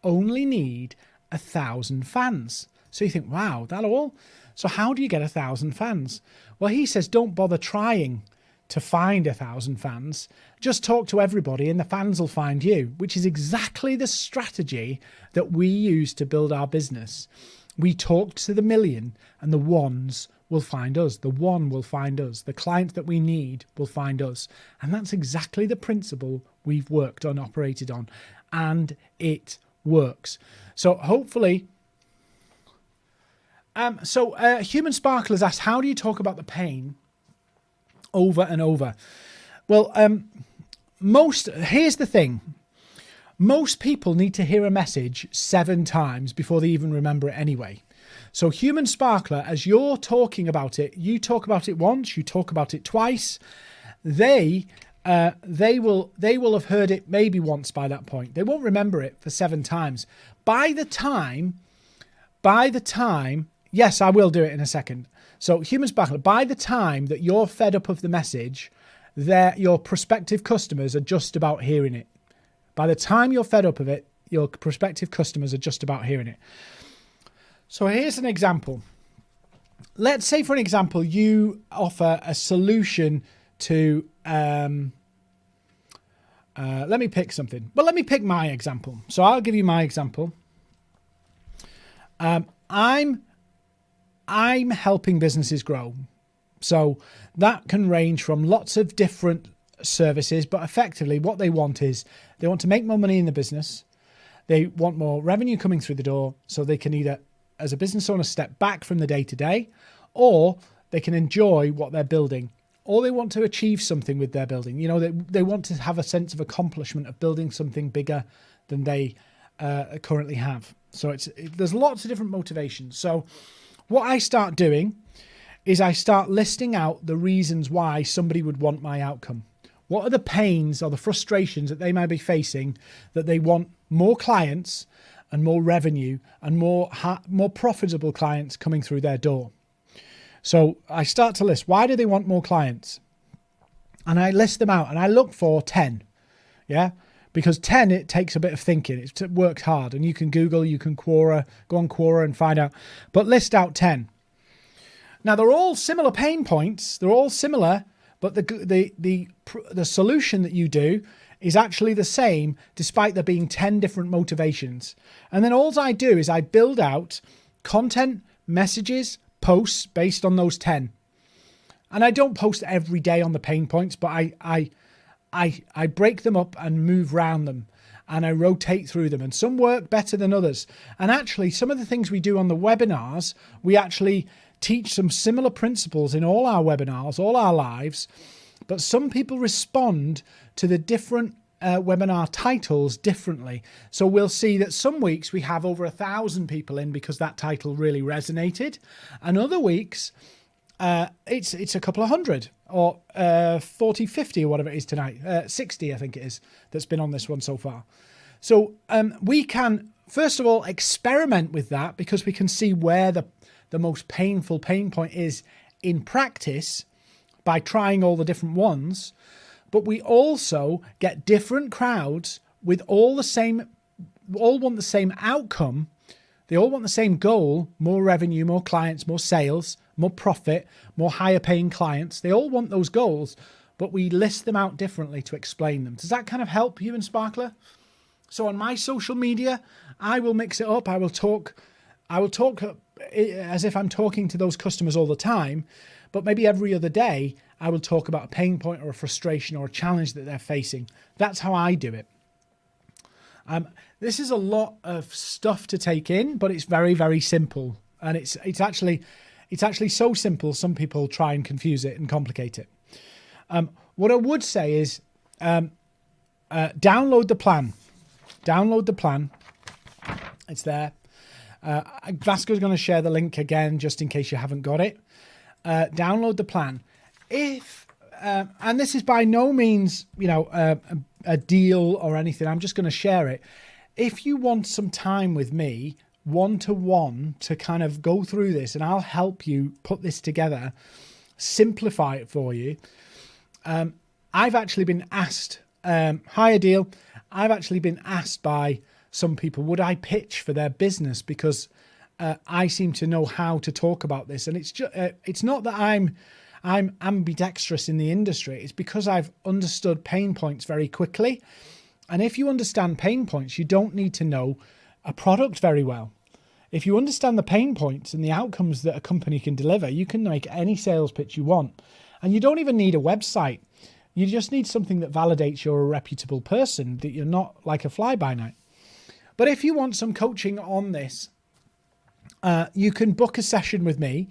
only need 1,000 fans. So you think, wow, that all? So how do you get 1,000 fans? Well, he says, don't bother trying to find 1,000 fans. Just talk to everybody and the fans will find you, which is exactly the strategy that we use to build our business. We talked to the million and the ones will find us. The one will find us. The client that we need will find us. And that's exactly the principle we've worked on, operated on, and it works. So hopefully, Human Sparkle has asked, how do you talk about the pain over and over? Well, here's the thing. Most people need to hear a message 7 times before they even remember it anyway. So Human Sparkler, as you're talking about it, you talk about it once, you talk about it twice. They will have heard it maybe once by that point. They won't remember it for 7 times. By the time, yes, I will do it in a second. So Human Sparkler, by the time that you're fed up of the message, your prospective customers are just about hearing it. By the time you're fed up of it, your prospective customers are just about hearing it. So here's an example. Let's say, for an example, you offer a solution to, let me pick something. Well, let me pick my example. So I'll give you my example. I'm helping businesses grow. So that can range from lots of different services, but effectively what they want is they want to make more money in the business. They want more revenue coming through the door so they can either, as a business owner, step back from the day-to-day, or they can enjoy what they're building, or they want to achieve something with their building. You know, they want to have a sense of accomplishment of building something bigger than they currently have. So there's lots of different motivations. So what I start doing is I start listing out the reasons why somebody would want my outcome. What are the pains or the frustrations that they might be facing that they want more clients and more revenue and more profitable clients coming through their door? So I start to list, why do they want more clients? And I list them out and I look for 10. Yeah. Because 10, it takes a bit of thinking. It works hard, and you can Google, you can Quora, go on Quora and find out, but list out 10. Now they're all similar pain points. They're all similar, but the solution that you do is actually the same, despite there being 10 different motivations. And then all I do is I build out content, messages, posts based on those 10. And I don't post every day on the pain points, but I break them up and move around them, and I rotate through them, and some work better than others. And actually, some of the things we do on the webinars, we actually teach some similar principles in all our webinars, all our lives, but some people respond to the different webinar titles differently. So we'll see that some weeks we have over 1,000 people in because that title really resonated, and other weeks it's a couple of hundred, or 40, 50 or whatever it is tonight, 60 I think it is that's been on this one so far. So we can first of all experiment with that, because we can see where the most painful pain point is in practice by trying all the different ones. But we also get different crowds with all want the same outcome. They all want the same goal: more revenue, more clients, more sales, more profit, more higher paying clients. They all want those goals, but we list them out differently to explain them. Does that kind of help you and Sparkler? So on my social media, I will mix it up. I will talk as if I'm talking to those customers all the time, but maybe every other day I will talk about a pain point or a frustration or a challenge that they're facing. That's how I do it. This is a lot of stuff to take in, but it's very, very simple. And it's actually so simple, some people try and confuse it and complicate it. What I would say is download the plan. Download the plan. It's there. Vasco's going to share the link again, just in case you haven't got it. Download the plan. And this is by no means, a deal or anything. I'm just going to share it. If you want some time with me, one-to-one, to kind of go through this, and I'll help you put this together, simplify it for you. I've actually been asked, hi Adil, I've actually been asked by some people, would I pitch for their business, because I seem to know how to talk about this. And it's not that I'm ambidextrous in the industry. It's because I've understood pain points very quickly. And if you understand pain points, you don't need to know a product very well. If you understand the pain points and the outcomes that a company can deliver, you can make any sales pitch you want. And you don't even need a website. You just need something that validates you're a reputable person, that you're not like a fly-by-night. But if you want some coaching on this, you can book a session with me.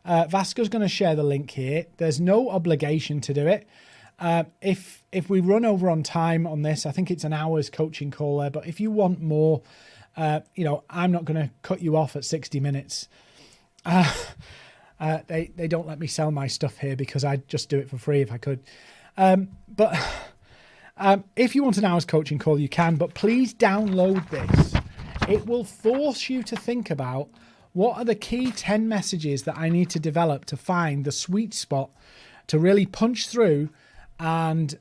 Vasco's going to share the link here. There's no obligation to do it. If we run over on time on this, I think it's an hour's coaching call there. But if you want more, I'm not going to cut you off at 60 minutes. They don't let me sell my stuff here because I'd just do it for free if I could. But if you want an hour's coaching call, you can. But please download this. It will force you to think about what are the key 10 messages that I need to develop to find the sweet spot to really punch through and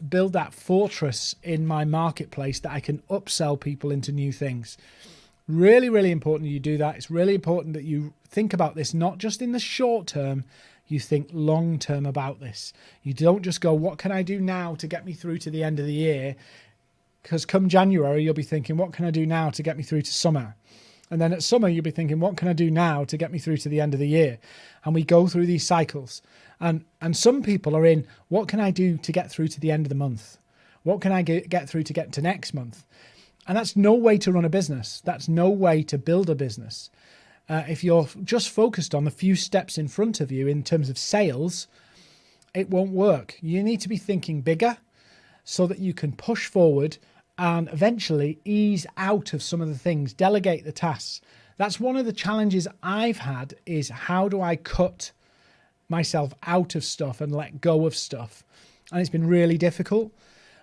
build that fortress in my marketplace that I can upsell people into new things. Really, really important you do that. It's really important that you think about this, not just in the short term, you think long term about this. You don't just go, what can I do now to get me through to the end of the year? Because come January, you'll be thinking, what can I do now to get me through to summer? And then at summer, you'll be thinking, what can I do now to get me through to the end of the year? And we go through these cycles. And some people are in, what can I do to get through to the end of the month? What can I get through to get to next month? And that's no way to run a business. That's no way to build a business. If you're just focused on the few steps in front of you in terms of sales, it won't work. You need to be thinking bigger so that you can push forward and eventually ease out of some of the things, delegate the tasks. That's one of the challenges I've had, is how do I cut myself out of stuff and let go of stuff? And it's been really difficult.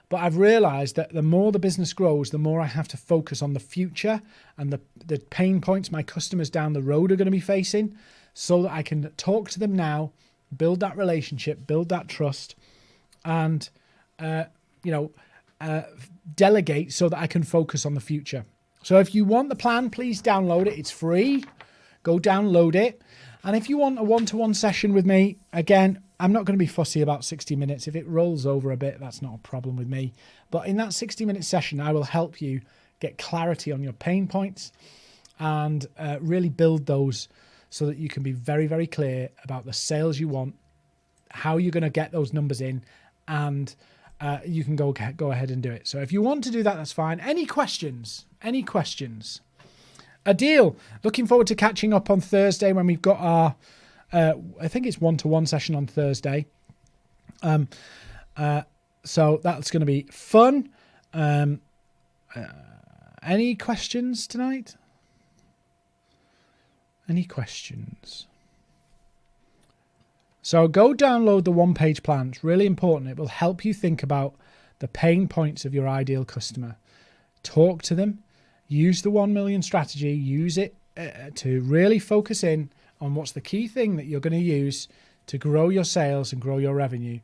But I've realized that the more the business grows, the more I have to focus on the future and the pain points my customers down the road are going to be facing, so that I can talk to them now, build that relationship, build that trust, and, delegate so that I can focus on the future. So if you want the plan, please download it. It's free. Go download it. And if you want a one-to-one session with me, again, I'm not going to be fussy about 60 minutes. If it rolls over a bit, that's not a problem with me. But in that 60-minute session, I will help you get clarity on your pain points and really build those so that you can be very, very clear about the sales you want, how you're going to get those numbers in, and you can go ahead and do it. So if you want to do that, that's fine. Any questions? Any questions? A deal. Looking forward to catching up on Thursday when we've got our, I think it's one-to-one session on Thursday. So that's going to be fun. Any questions tonight? Any questions? So go download the one-page plan. It's really important. It will help you think about the pain points of your ideal customer. Talk to them. Use the 1 million strategy. Use it to really focus in on what's the key thing that you're going to use to grow your sales and grow your revenue.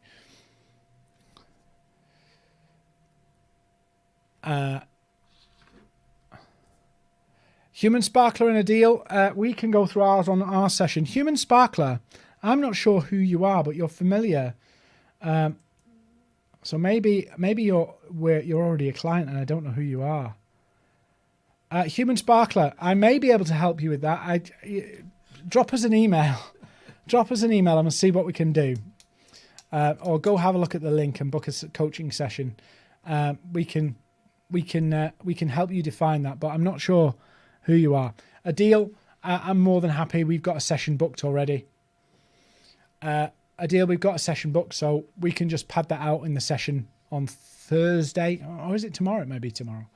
Human Sparkler in a deal. We can go through ours on our session. Human Sparkler. I'm not sure who you are, but you're familiar. So maybe you're already a client and I don't know who you are. Human Sparkler, I may be able to help you with that. Drop us an email. Drop us an email and we'll see what we can do. Or go have a look at the link and book a coaching session. We can help you define that, but I'm not sure who you are. A deal, I'm more than happy. We've got a session booked already. A deal, we've got a session booked, so we can just pad that out in the session on Thursday. Or is it tomorrow? It may be tomorrow.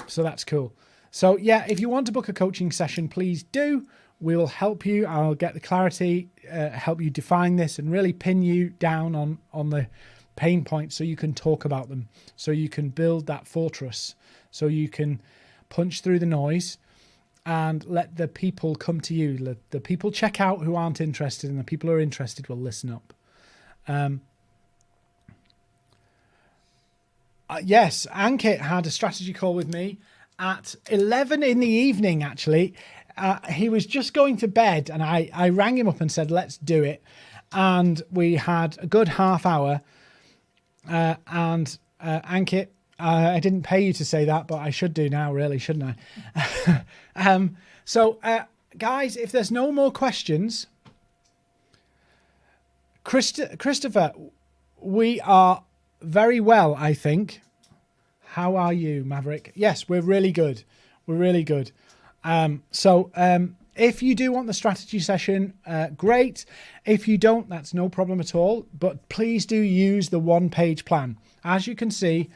So that's cool. So yeah, if you want to book a coaching session, please do. We'll help you. I'll get the clarity, help you define this and really pin you down on the pain points so you can talk about them, so you can build that fortress, so you can punch through the noise and let the people come to you. Let the people check out who aren't interested, and the people who are interested will listen up. Yes, Ankit had a strategy call with me at 11 in the evening, actually. He was just going to bed, and I rang him up and said, let's do it. And we had a good half hour. And Ankit, I didn't pay you to say that, but I should do now, really, shouldn't I? Guys, if there's no more questions, Christopher, we are very well, I think. How are you, Maverrik? Yes, we're really good. We're really good. If you do want the strategy session, great. If you don't, that's no problem at all. But please do use the one-page plan. As you can see,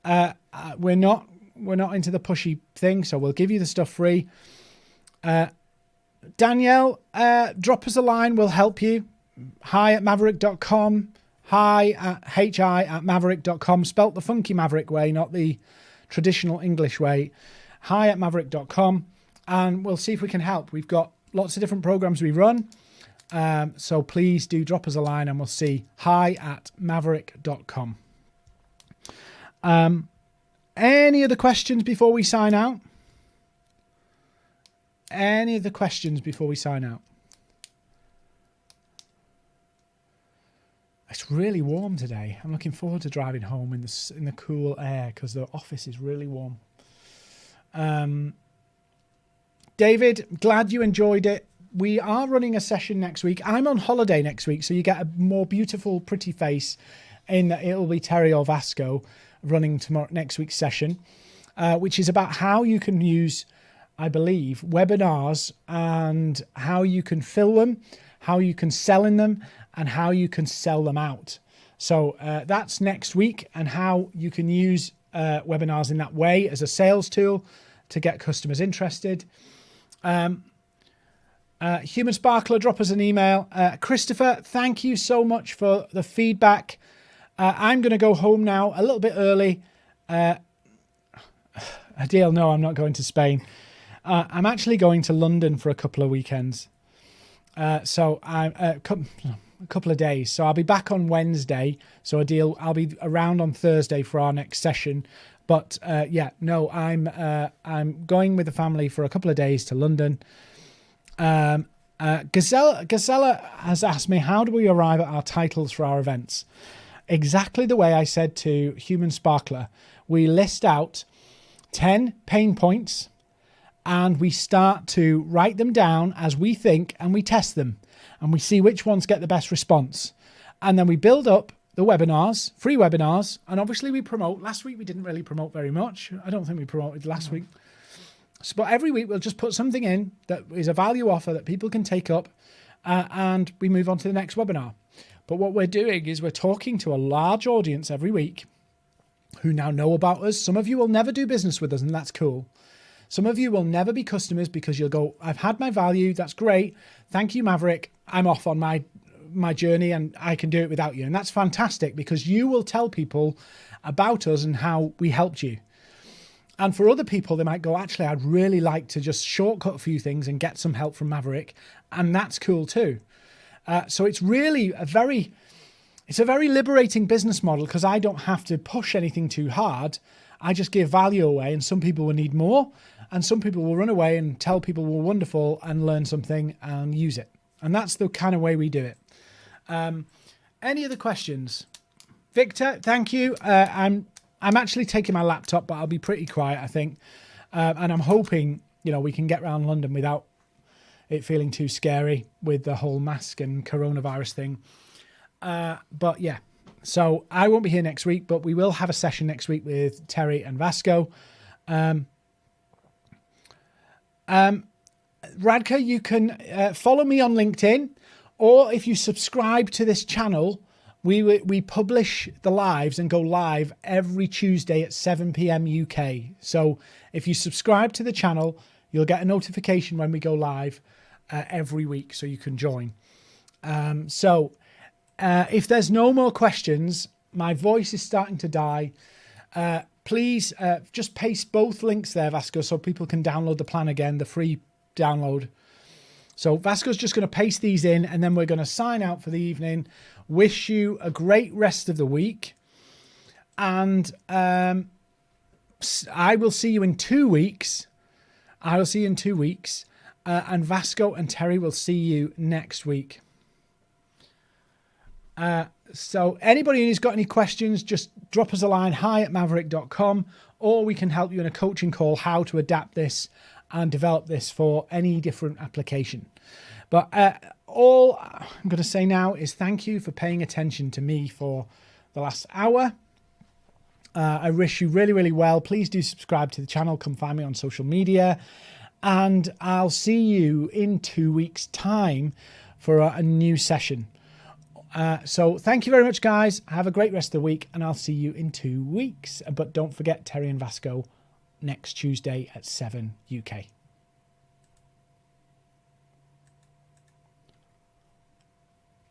we're not into the pushy thing, so we'll give you the stuff free. Danielle, drop us a line. We'll help you. hi@maverrik.com. hi@maverrik.com. Spelt the funky Maverrik way, not the traditional English way. hi@maverrik.com. And we'll see if we can help. We've got lots of different programs we run. So please do drop us a line and we'll see. hi@maverrik.com. Any other questions before we sign out? Any other questions before we sign out? It's really warm today. I'm looking forward to driving home in the cool air because the office is really warm. David, glad you enjoyed it. We are running a session next week. I'm on holiday next week, so you get a more beautiful, pretty face in that it'll be Terry or Vasco running next week's session, which is about how you can use, I believe, webinars and how you can fill them, how you can sell in them, and how you can sell them out. So that's next week, and how you can use webinars in that way as a sales tool to get customers interested. Human Sparkler, drop us an email. Christopher, thank you so much for the feedback. I'm going to go home now a little bit early. Adil, no, I'm not going to Spain. I'm actually going to London for a couple of weekends. So I'm a couple of days. So I'll be back on Wednesday. So Adil, I'll be around on Thursday for our next session. But I'm going with the family for a couple of days to London. Gazella has asked me, how do we arrive at our titles for our events? Exactly the way I said to Human Sparkler. We list out 10 pain points and we start to write them down as we think, and we test them and we see which ones get the best response. And then we build up the webinars, free webinars, and obviously we promote. Last week we didn't really promote very much. I don't think we promoted last week. So, but every week we'll just put something in that is a value offer that people can take up, and we move on to the next webinar. But what we're doing is we're talking to a large audience every week who now know about us. Some of you will never do business with us, and that's cool. Some of you will never be customers because you'll go, I've had my value. That's great. Thank you, Maverrik. I'm off on my journey and I can do it without you. And that's fantastic because you will tell people about us and how we helped you. And for other people, they might go, actually, I'd really like to just shortcut a few things and get some help from Maverrik. And that's cool too. So it's really a very liberating business model because I don't have to push anything too hard. I just give value away, and some people will need more, and some people will run away and tell people we're wonderful and learn something and use it. And that's the kind of way we do it. Any other questions? Victor, thank you. I'm actually taking my laptop, but I'll be pretty quiet, I think. And I'm hoping, we can get around London without it feeling too scary with the whole mask and coronavirus thing. But yeah, so I won't be here next week, but we will have a session next week with Terry and Vasco. Radka, you can follow me on LinkedIn, or if you subscribe to this channel, we publish the lives and go live every Tuesday at 7 p.m. UK. So if you subscribe to the channel, you'll get a notification when we go live every week, so you can join. If there's no more questions, my voice is starting to die. Please just paste both links there, Vasco, so people can download the plan again, the free download. So Vasco's just going to paste these in, and then we're going to sign out for the evening. Wish you a great rest of the week. And I will see you in 2 weeks. And Vasco and Terry will see you next week. So anybody who's got any questions, just drop us a line, hi@maverrik.com, or we can help you in a coaching call how to adapt this and develop this for any different application. But all I'm going to say now is thank you for paying attention to me for the last hour. I wish you really, really well. Please do subscribe to the channel. Come find me on social media. And I'll see you in 2 weeks' time for a new session. So thank you very much, guys. Have a great rest of the week, and I'll see you in 2 weeks. But don't forget Terry and Vasco next Tuesday at 7 UK.